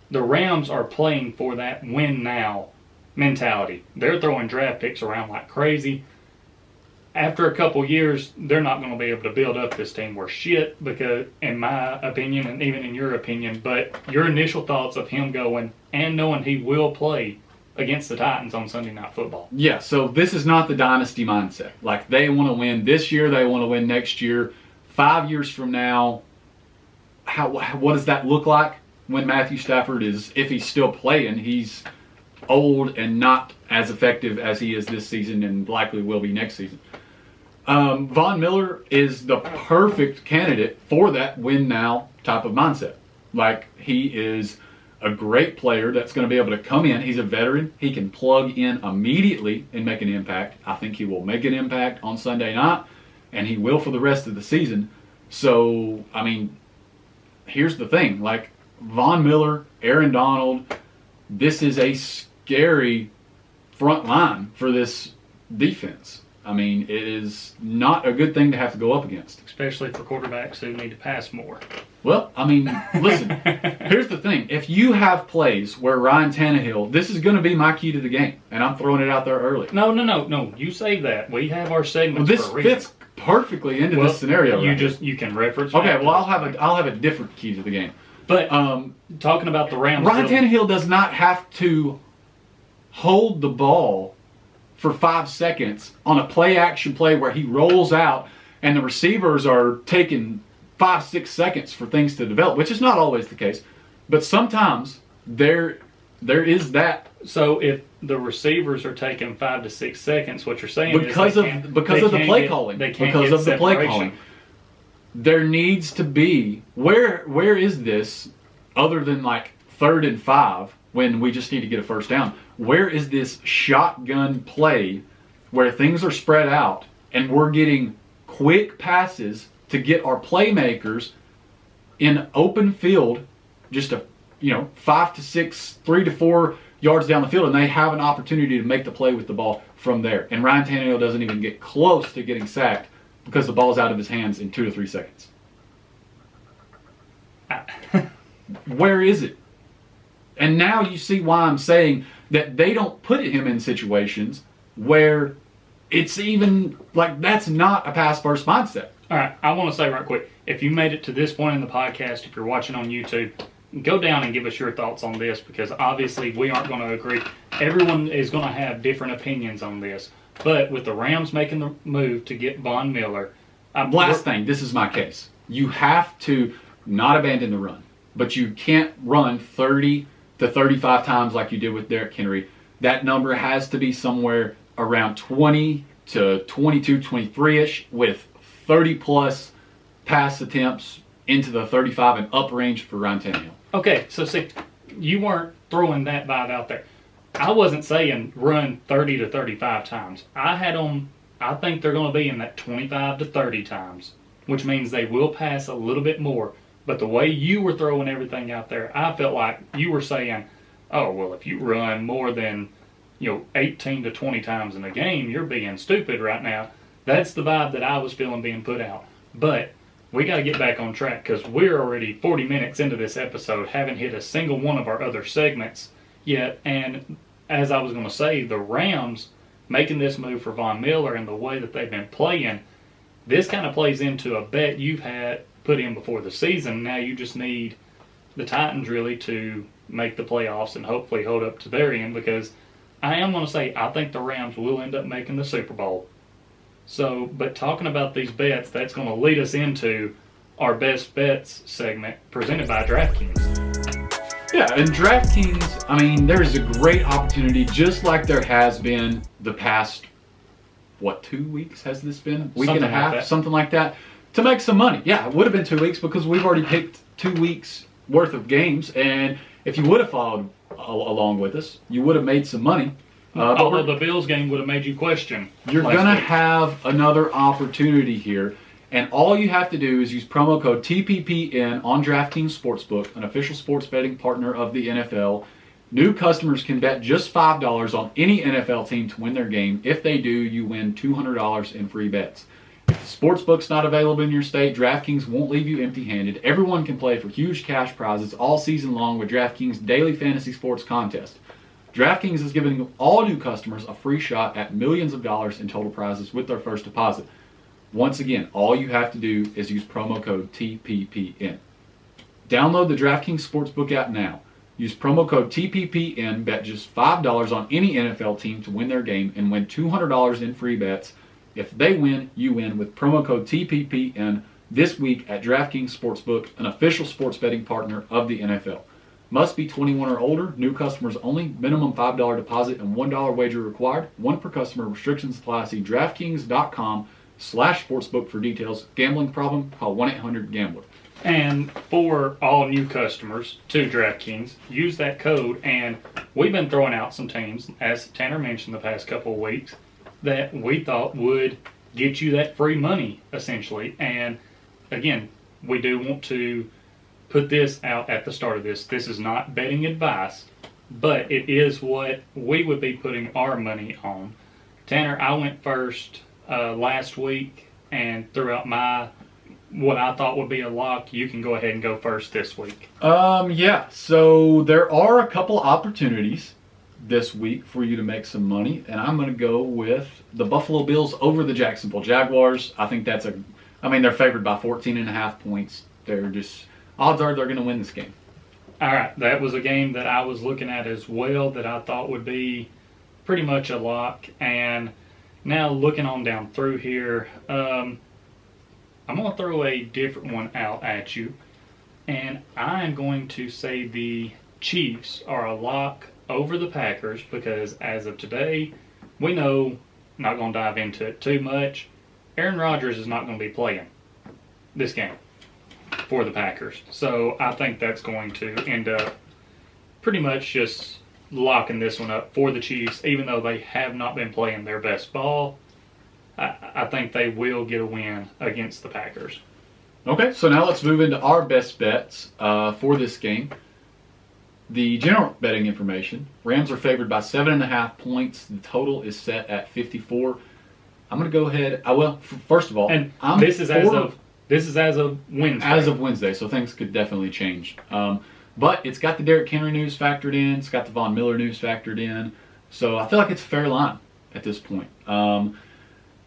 the Rams are playing for that win now mentality. They're throwing draft picks around like crazy. After a couple years, they're not going to be able to build up this team worth shit, because, in my opinion, and even in your opinion, but your initial thoughts of him going and knowing he will play against the Titans on Sunday Night Football. Yeah, so this is not the dynasty mindset. Like, they want to win this year, they want to win next year. 5 years from now, what does that look like when Matthew Stafford is, if he's still playing, he's old and not as effective as he is this season and likely will be next season. Von Miller is the perfect candidate for that win now type of mindset. Like, he is a great player that's going to be able to come in. He's a veteran. He can plug in immediately and make an impact. I think he will make an impact on Sunday night, and he will for the rest of the season. So, I mean, here's the thing. Like, Von Miller, Aaron Donald, this is a scary front line for this defense. I mean, it is not a good thing to have to go up against. Especially for quarterbacks who need to pass more. Well, I mean, listen, here's the thing. If you have plays where Ryan Tannehill, this is going to be my key to the game, and I'm throwing it out there early. No. You save that. We have our segments This for a reason. fits perfectly into this scenario. You can reference. Okay, well, I'll have a different key to the game. But talking about the Rams, Ryan Tannehill does not have to hold the ball for 5 seconds on a play-action play where he rolls out and the receivers are taking 5-6 seconds for things to develop, which is not always the case. But sometimes there is that. So if the receivers are taking 5 to 6 seconds, what you're saying because is of the play calling. Because of the play calling. There needs to be where is this other than like 3rd and 5 when we just need to get a first down? Where is this shotgun play where things are spread out and we're getting quick passes to get our playmakers in open field, just 5 to 6, 3 to 4 yards down the field, and they have an opportunity to make the play with the ball from there. And Ryan Tannehill doesn't even get close to getting sacked because the ball's out of his hands in 2 to 3 seconds. Where is it? And now you see why I'm saying that they don't put him in situations where it's even like that's not a pass first mindset. All right, I want to say right quick, if you made it to this point in the podcast, if you're watching on YouTube, go down and give us your thoughts on this, because obviously we aren't going to agree. Everyone is going to have different opinions on this. But with the Rams making the move to get Von Miller, last thing, this is my case. You have to not abandon the run, but you can't run 30 to 35 times like you did with Derrick Henry. That number has to be somewhere around 20 to 22, 23-ish with 30-plus pass attempts into the 35 and up range for Ryan Tannehill. Okay, so see, you weren't throwing that vibe out there. I wasn't saying run 30 to 35 times. I think they're going to be in that 25 to 30 times, which means they will pass a little bit more. But the way you were throwing everything out there, I felt like you were saying, oh, well, if you run more than 18 to 20 times in a game, you're being stupid right now. That's the vibe that I was feeling being put out. But we got to get back on track, because we're already 40 minutes into this episode, haven't hit a single one of our other segments yet. And as I was going to say, the Rams making this move for Von Miller and the way that they've been playing, this kind of plays into a bet you've had put in before the season. Now you just need the Titans really to make the playoffs and hopefully hold up to their end, because I am going to say I think the Rams will end up making the Super Bowl. So, but talking about these bets, that's going to lead us into our best bets segment presented by DraftKings. Yeah, and DraftKings, I mean, there's a great opportunity, just like there has been the past, 2 weeks has this been? Week and a half, something like that, to make some money. Yeah, it would have been 2 weeks because we've already picked 2 weeks worth of games, and if you would have followed along with us, you would have made some money. Although the Bills game would have made you question. You're going to have another opportunity here. And all you have to do is use promo code TPPN on DraftKings Sportsbook, an official sports betting partner of the NFL. New customers can bet just $5 on any NFL team to win their game. If they do, you win $200 in free bets. If the sportsbook's not available in your state, DraftKings won't leave you empty-handed. Everyone can play for huge cash prizes all season long with DraftKings Daily Fantasy Sports Contest. DraftKings is giving all new customers a free shot at millions of dollars in total prizes with their first deposit. Once again, all you have to do is use promo code TPPN. Download the DraftKings Sportsbook app now. Use promo code TPPN, bet just $5 on any NFL team to win their game, and win $200 in free bets. If they win, you win with promo code TPPN this week at DraftKings Sportsbook, an official sports betting partner of the NFL. Must be 21 or older. New customers only. Minimum $5 deposit and $1 wager required. One per customer. Restrictions apply. See DraftKings.com/sportsbook for details. Gambling problem? Call 1-800-GAMBLER. And for all new customers to DraftKings, use that code. And we've been throwing out some teams, as Tanner mentioned the past couple of weeks, that we thought would get you that free money, essentially. And again, we do want to put this out at the start of this. This is not betting advice, but it is what we would be putting our money on. Tanner, I went first last week and threw out what I thought would be a lock. You can go ahead and go first this week. Yeah, so there are a couple opportunities this week for you to make some money, and I'm going to go with the Buffalo Bills over the Jacksonville Jaguars. I think they're favored by 14.5 points. They're just, odds are they're going to win this game. All right, that was a game that I was looking at as well that I thought would be pretty much a lock. And now looking on down through here, I'm going to throw a different one out at you. And I am going to say the Chiefs are a lock over the Packers because as of today, we know, not going to dive into it too much, Aaron Rodgers is not going to be playing this game for the Packers. So I think that's going to end up pretty much just locking this one up for the Chiefs, even though they have not been playing their best ball. I think they will get a win against the Packers. Okay, so now let's move into our best bets for this game. The general betting information: Rams are favored by 7.5 points. The total is set at 54. I'm going to go ahead. First of all, and this is as of Wednesday. As of Wednesday, so things could definitely change. But it's got the Derrick Henry news factored in. It's got the Von Miller news factored in. So I feel like it's a fair line at this point.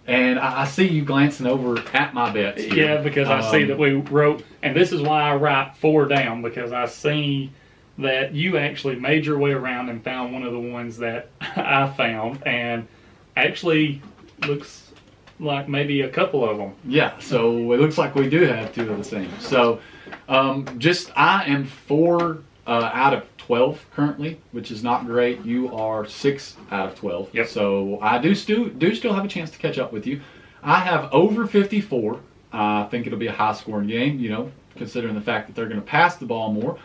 And I see you glancing over at my bets here. Yeah, because I see that we wrote, and this is why I write 4 down, because I see that you actually made your way around and found one of the ones that I found, and actually looks like maybe a couple of them. Yeah, so it looks like we do have 2 of the same. So I am 4 out of 12 currently, which is not great. You are 6 out of 12. Yep. So I do still have a chance to catch up with you. I have over 54. I think it'll be a high-scoring game, considering the fact that they're going to pass the ball more.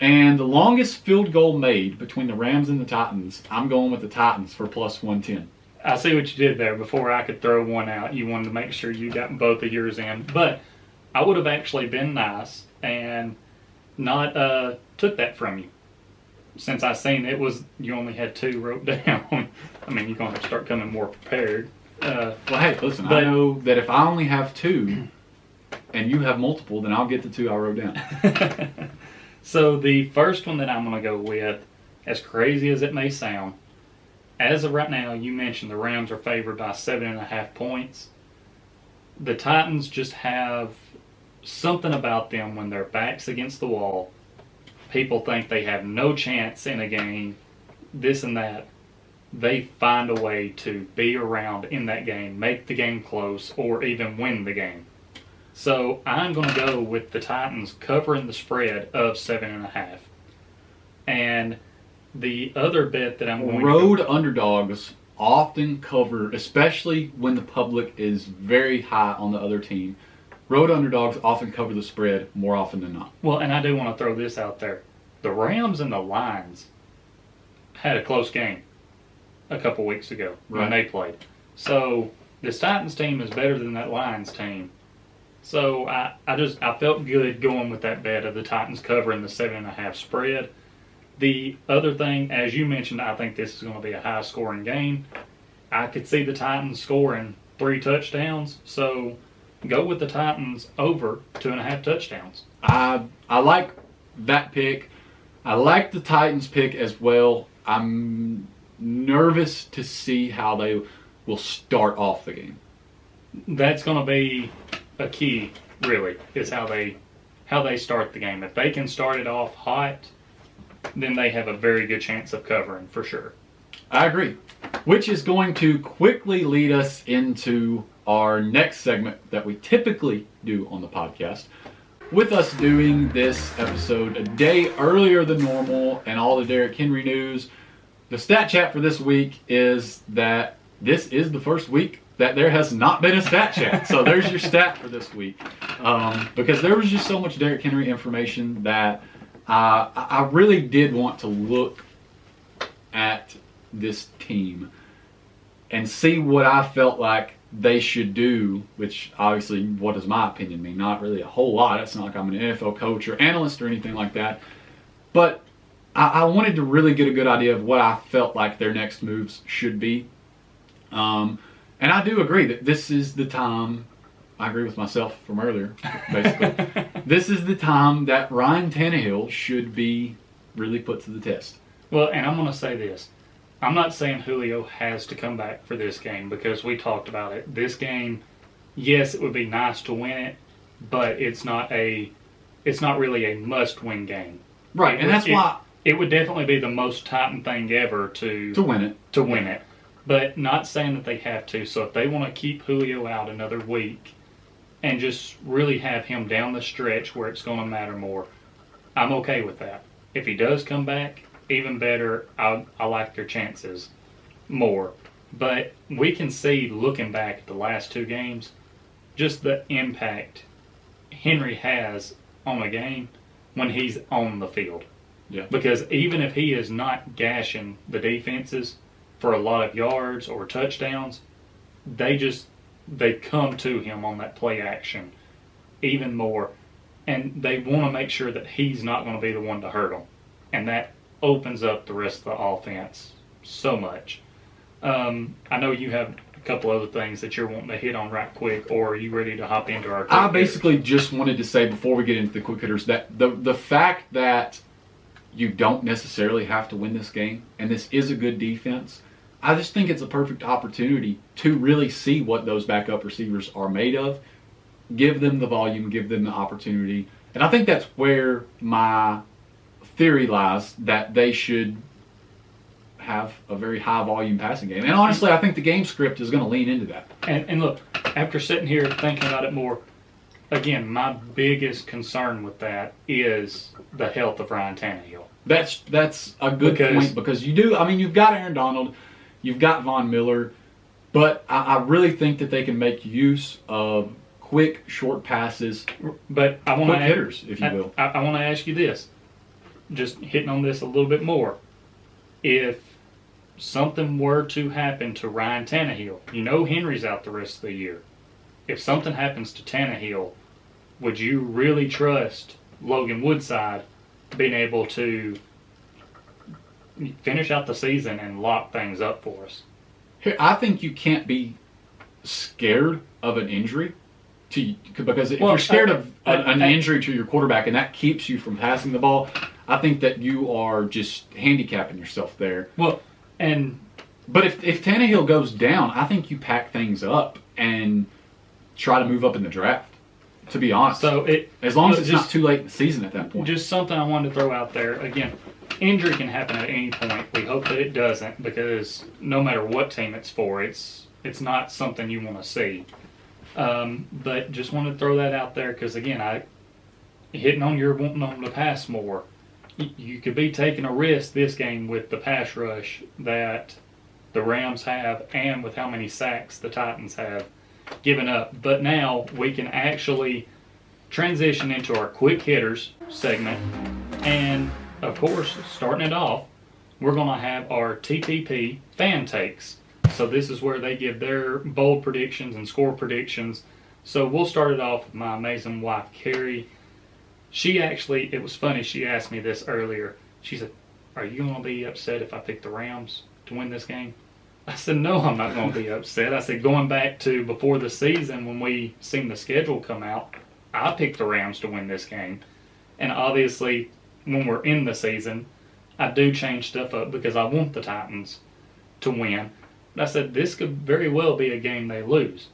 And the longest field goal made between the Rams and the Titans, I'm going with the Titans for plus 110. I see what you did there. Before I could throw one out, you wanted to make sure you got both of yours in. But I would have actually been nice and not took that from you. Since I seen you only had 2 wrote down. I mean, you're going to have to start coming more prepared. Well, hey, listen, I know that if I only have 2 and you have multiple, then I'll get the 2 I wrote down. So the first one that I'm going to go with, as crazy as it may sound, as of right now, you mentioned the Rams are favored by 7.5 points. The Titans just have something about them when their back's against the wall. People think they have no chance in a game, this and that. They find a way to be around in that game, make the game close, or even win the game. So I'm going to go with the Titans covering the spread of 7.5. And the other bet that I'm going Road to go, underdogs often cover, especially when the public is very high on the other team. Road underdogs often cover the spread more often than not. well, and I do want to throw this out there. The Rams and the Lions had a close game a couple weeks ago when they played. So this Titans team is better than that Lions team. So I felt good going with that bet of the Titans covering the 7.5 spread. The other thing, as you mentioned, I think this is going to be a high-scoring game. I could see the Titans scoring 3 touchdowns, so go with the Titans over 2.5 touchdowns. I like that pick. I like the Titans pick as well. I'm nervous to see how they will start off the game. That's going to be a key, really, is how they start the game. If they can start it off hot, then they have a very good chance of covering for sure. I agree. Which is going to quickly lead us into our next segment that we typically do on the podcast. With us doing this episode a day earlier than normal and all the Derrick Henry news, the stat chat for this week is that this is the first week that there has not been a stat chat. So there's your stat for this week. Because there was just so much Derrick Henry information that I really did want to look at this team and see what I felt like they should do, which obviously, what does my opinion mean? Not really a whole lot. It's not like I'm an NFL coach or analyst or anything like that. But I wanted to really get a good idea of what I felt like their next moves should be. And I do agree that this is the time, I agree with myself from earlier, basically. This is the time that Ryan Tannehill should be really put to the test. Well, and I'm going to say this. I'm not saying Julio has to come back for this game because we talked about it. This game, yes, it would be nice to win it, but it's not really a must-win game. Right, and that's why it would definitely be the most Titan thing ever to win it. To win it. But not saying that they have to. So if they want to keep Julio out another week and just really have him down the stretch where it's going to matter more, I'm okay with that. If he does come back, even better. I like their chances more. But we can see, looking back at the last 2 games, just the impact Henry has on a game when he's on the field. Yeah. Because even if he is not gashing the defenses for a lot of yards or touchdowns, they come to him on that play action even more. And they want to make sure that he's not going to be the one to hurt them. And that opens up the rest of the offense so much. I know you have a couple other things that you're wanting to hit on right quick, or are you ready to hop into our quick I basically just wanted to say before we get into the quick hitters that the fact that you don't necessarily have to win this game, and this is a good defense, I just think it's a perfect opportunity to really see what those backup receivers are made of, give them the volume, give them the opportunity. And I think that's where my theory lies, that they should have a very high volume passing game. And honestly, I think the game script is going to lean into that. And look, after sitting here thinking about it more, again, my biggest concern with that is the health of Ryan Tannehill. That's a good point, because you've got Aaron Donald, you've got Von Miller, but I really think that they can make use of quick, short passes, but I want quick hitters, if you will. I want to ask you this, just hitting on this a little bit more. If something were to happen to Ryan Tannehill, Henry's out the rest of the year. If something happens to Tannehill, would you really trust Logan Woodside being able to finish out the season and lock things up for us? I think you can't be scared of an injury, because if you're scared of an injury to your quarterback and that keeps you from passing the ball, I think that you are just handicapping yourself there. But if Tannehill goes down, I think you pack things up and try to move up in the draft, to be honest. So as long as it's not too late in the season at that point. Just something I wanted to throw out there. Again, injury can happen at any point. We hope that it doesn't, because no matter what team it's for, it's not something you want to see. But just wanted to throw that out there because, again, hitting on your wanting them to pass more. You could be taking a risk this game with the pass rush that the Rams have and with how many sacks the Titans have given up. But now we can actually transition into our quick hitters segment. And, of course, starting it off, we're going to have our TPP fan takes. So this is where they give their bold predictions and score predictions. So we'll start it off with my amazing wife, Carrie. It was funny, she asked me this earlier. She said, are you going to be upset if I pick the Rams to win this game? I said, no, I'm not going to be upset. I said, going back to before the season when we seen the schedule come out, I picked the Rams to win this game. And obviously, when we're in the season, I do change stuff up because I want the Titans to win. But I said, this could very well be a game they lose.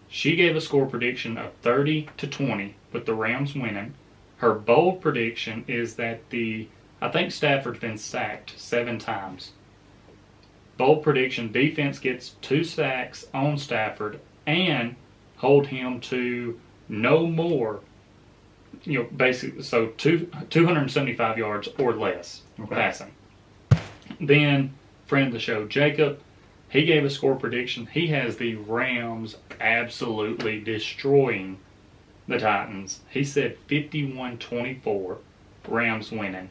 She gave a score prediction of 30-20 with the Rams winning. Her bold prediction is that I think Stafford's been sacked 7 times. Bold prediction, defense gets 2 sacks on Stafford and hold him to no more, basically, so 275 yards or less passing. Then, friend of the show, Jacob, he gave a score prediction. He has the Rams absolutely destroying the Titans. He said 51-24, Rams winning.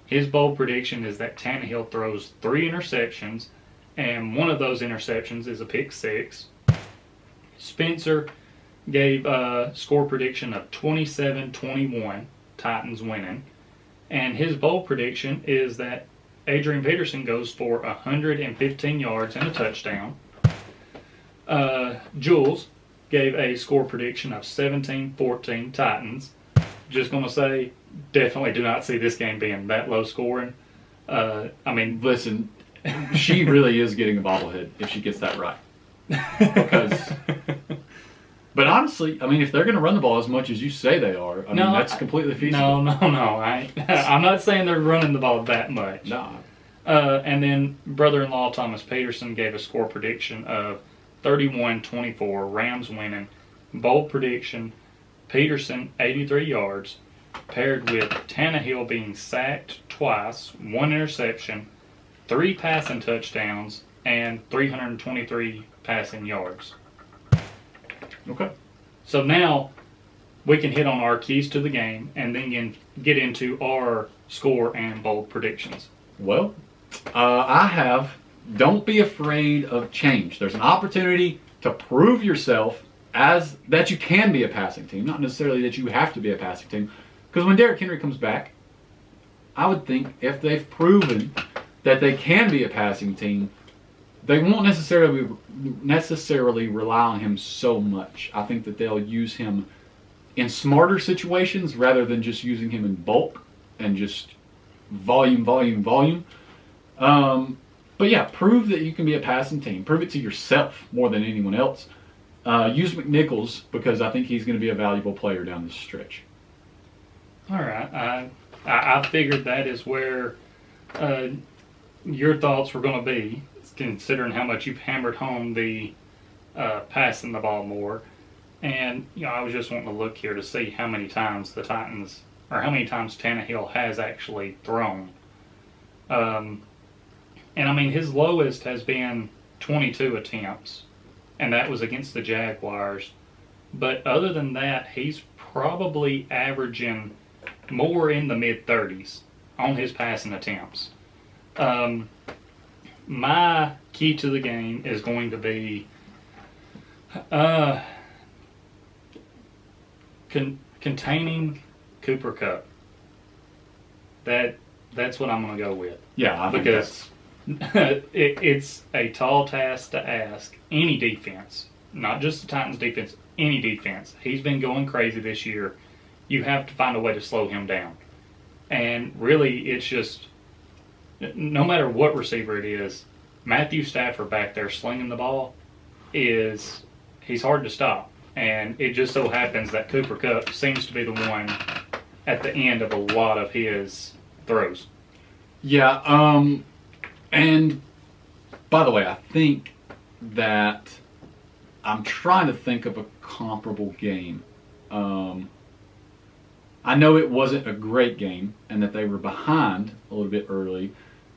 His bold prediction is that Tannehill throws 3 interceptions, and one of those interceptions is a pick 6. Spencer gave a score prediction of 27-21, Titans winning. And his bold prediction is that Adrian Peterson goes for 115 yards and a touchdown. Jules gave a score prediction of 17-14 Titans. Just going to say, definitely do not see this game being that low scoring. Listen, she really is getting a bobblehead if she gets that right. But honestly, if they're going to run the ball as much as you say they are, that's completely feasible. No. I'm not saying they're running the ball that much. No. And then brother-in-law Thomas Peterson gave a score prediction of 31-24, Rams winning. Bold prediction, Peterson 83 yards, paired with Tannehill being sacked twice, 1 interception, 3 passing touchdowns, and 323 passing yards. Okay. So now we can hit on our keys to the game and then get into our score and bold predictions. Well, I have, don't be afraid of change. There's an opportunity to prove yourself as that you can be a passing team, not necessarily that you have to be a passing team. Because when Derrick Henry comes back, I would think if they've proven that they can be a passing team, they won't necessarily rely on him so much. I think that they'll use him in smarter situations rather than just using him in bulk and just volume. But yeah, prove that you can be a passing team. Prove it to yourself more than anyone else. Use McNichols because I think he's going to be a valuable player down the stretch. All right. I figured that is where your thoughts were going to be, considering how much you've hammered home the passing the ball more. And, I was just wanting to look here to see how many times the Titans, or how many times Tannehill has actually thrown. And, his lowest has been 22 attempts, and that was against the Jaguars. But other than that, he's probably averaging more in the mid-30s on his passing attempts. My key to the game is going to be containing Cooper Kupp. That's what I'm going to go with. Yeah, I think because it's a tall task to ask any defense, not just the Titans defense, any defense. He's been going crazy this year. You have to find a way to slow him down. And really, it's just, no matter what receiver it is, Matthew Stafford back there slinging the ball he's hard to stop. And it just so happens that Cooper Kupp seems to be the one at the end of a lot of his throws. Yeah, and by the way, I think that I'm trying to think of a comparable game. I know it wasn't a great game and that they were behind a little bit early,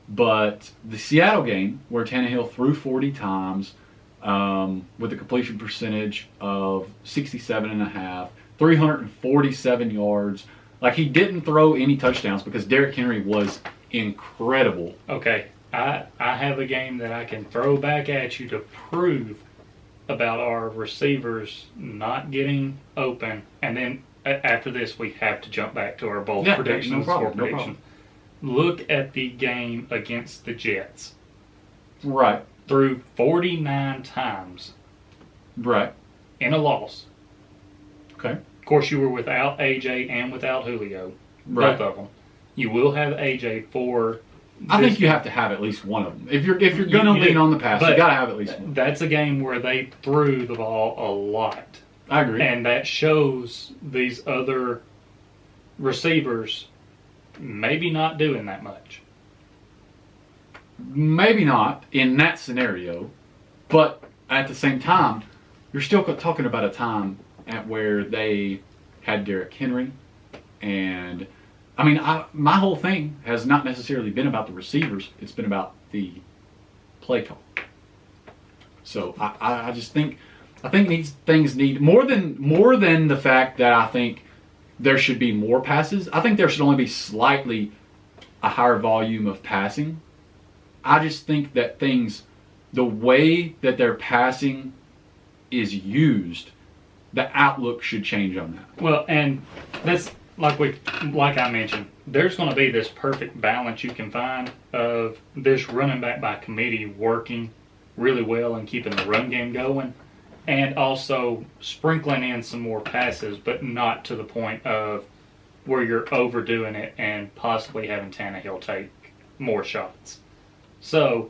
but the Seattle game where Tannehill threw 40 times with a completion percentage of 67.5, 347 yards. Like, he didn't throw any touchdowns because Derrick Henry was incredible. Okay, I have a game that I can throw back at you to prove about our receivers not getting open, and then after this we have to jump back to our bold predictions. No problem. Look at the game against the Jets. Right. Threw 49 times. Right. In a loss. Okay. Of course, you were without AJ and without Julio. Right. Both of them. You will have AJ for... I think you have to have at least one of them. If you're going to lean on the pass, you got to have at least one. That's a game where they threw the ball a lot. I agree. And that shows these other receivers maybe not doing that much. Maybe not in that scenario, but at the same time, you're still talking about a time at where they had Derrick Henry, and I mean, my whole thing has not necessarily been about the receivers; it's been about the play call. So I just think these things need more than the fact that I think there should be more passes. I think there should only be slightly a higher volume of passing. I just think that the way that their passing is used, the outlook should change on that. Well, and that's like I mentioned, there's going to be this perfect balance you can find of this running back by committee working really well and keeping the run game going, and also sprinkling in some more passes, but not to the point of where you're overdoing it and possibly having Tannehill take more shots. So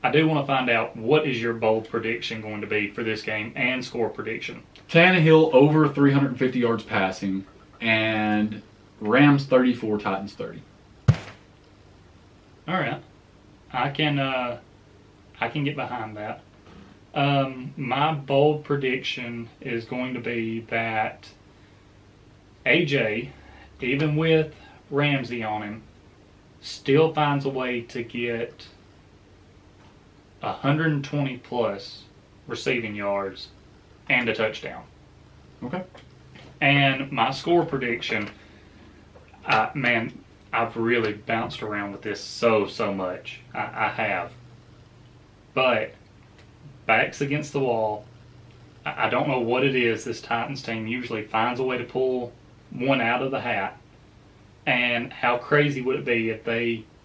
I do want to find out, what is your bold prediction going to be for this game and score prediction? Tannehill over 350 yards passing, and Rams 34, Titans 30. All right, I can get behind that. My bold prediction is going to be that AJ, even with Ramsey on him, still finds a way to get 120 plus receiving yards and a touchdown. Okay. And my score prediction, I've really bounced around with this so much. I have. But backs against the wall, I don't know what it is. This Titans team usually finds a way to pull one out of the hat. And how crazy would it be if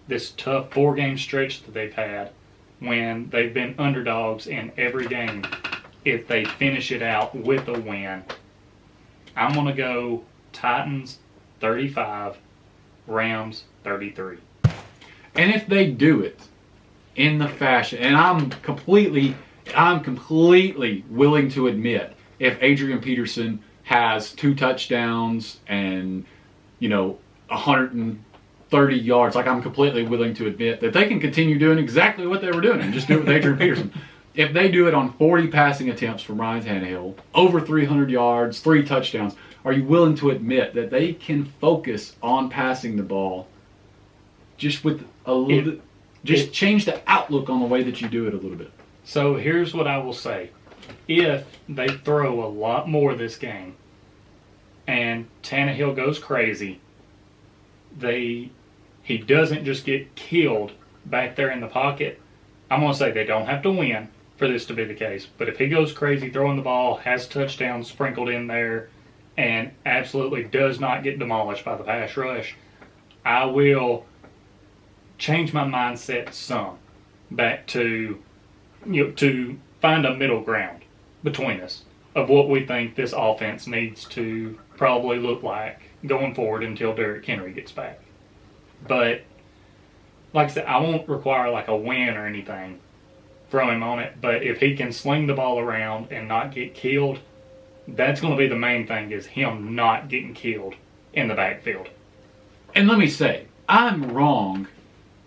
this tough 4-game stretch that they've had, when they've been underdogs in every game, if they finish it out with a win. I'm going to go Titans 35, Rams 33. And if they do it in the fashion, and I'm completely willing to admit, if Adrian Peterson has 2 touchdowns and 130 yards, like, I'm completely willing to admit that they can continue doing exactly what they were doing and just do it with Adrian Peterson. If they do it on 40 passing attempts from Ryan Tannehill, over 300 yards, 3 touchdowns, are you willing to admit that they can focus on passing the ball just with a little bit, just change the outlook on the way that you do it a little bit? So here's what I will say. If they throw a lot more this game and Tannehill goes crazy, he doesn't just get killed back there in the pocket, I'm going to say they don't have to win for this to be the case. But if he goes crazy throwing the ball, has touchdowns sprinkled in there, and absolutely does not get demolished by the pass rush, I will change my mindset some back to find a middle ground between us of what we think this offense needs to probably look like going forward until Derrick Henry gets back. But like I said, I won't require like a win or anything from him on it, but if he can sling the ball around and not get killed, that's going to be the main thing, is him not getting killed in the backfield. And let me say, I'm wrong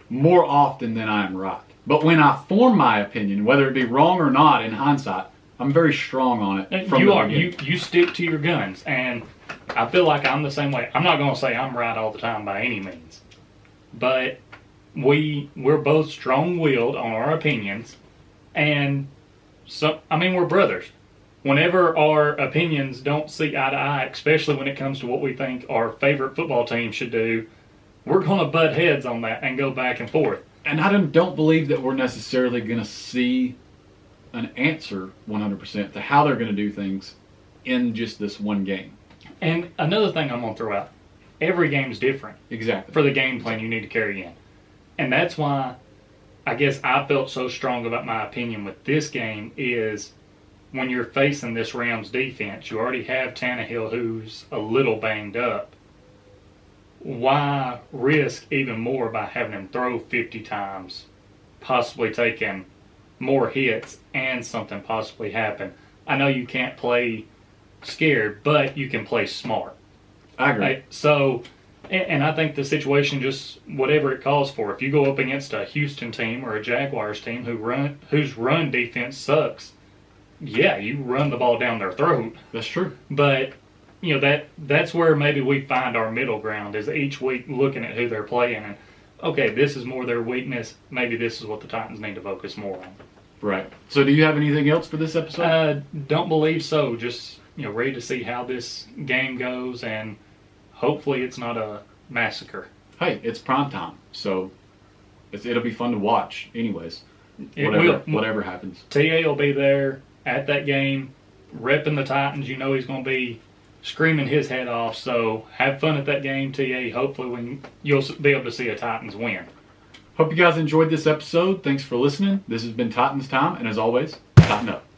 more often than I'm right. But when I form my opinion, whether it be wrong or not in hindsight, I'm very strong on it. You are. You stick to your guns, and I feel like I'm the same way. I'm not going to say I'm right all the time by any means, but we're both strong-willed on our opinions, and so we're brothers. Whenever our opinions don't see eye to eye, especially when it comes to what we think our favorite football team should do, we're going to butt heads on that and go back and forth. And I don't believe that we're necessarily going to see an answer 100% to how they're going to do things in just this one game. And another thing I'm going to throw out, every game's different. Exactly. For the game plan you need to carry in. And that's why I guess I felt so strong about my opinion with this game is when you're facing this Rams defense, you already have Tannehill who's a little banged up. Why risk even more by having him throw 50 times, possibly taking more hits and something possibly happen? I know you can't play scared, but you can play smart. I agree. So, and I think the situation just whatever it calls for. If you go up against a Houston team or a Jaguars team whose run defense sucks, yeah, you run the ball down their throat. That's true. But that's where maybe we find our middle ground is each week looking at who they're playing and okay, this is more their weakness. Maybe this is what the Titans need to focus more on. Right. So, do you have anything else for this episode? Don't believe so. Just ready to see how this game goes, and hopefully it's not a massacre. Hey, it's prime time, so it'll be fun to watch. Anyways, whatever happens. TA will be there at that game, repping the Titans. He's going to be screaming his head off. So have fun at that game, TA. Hopefully, you'll be able to see a Titans win. Hope you guys enjoyed this episode. Thanks for listening. This has been Titans Time, and as always, tighten up.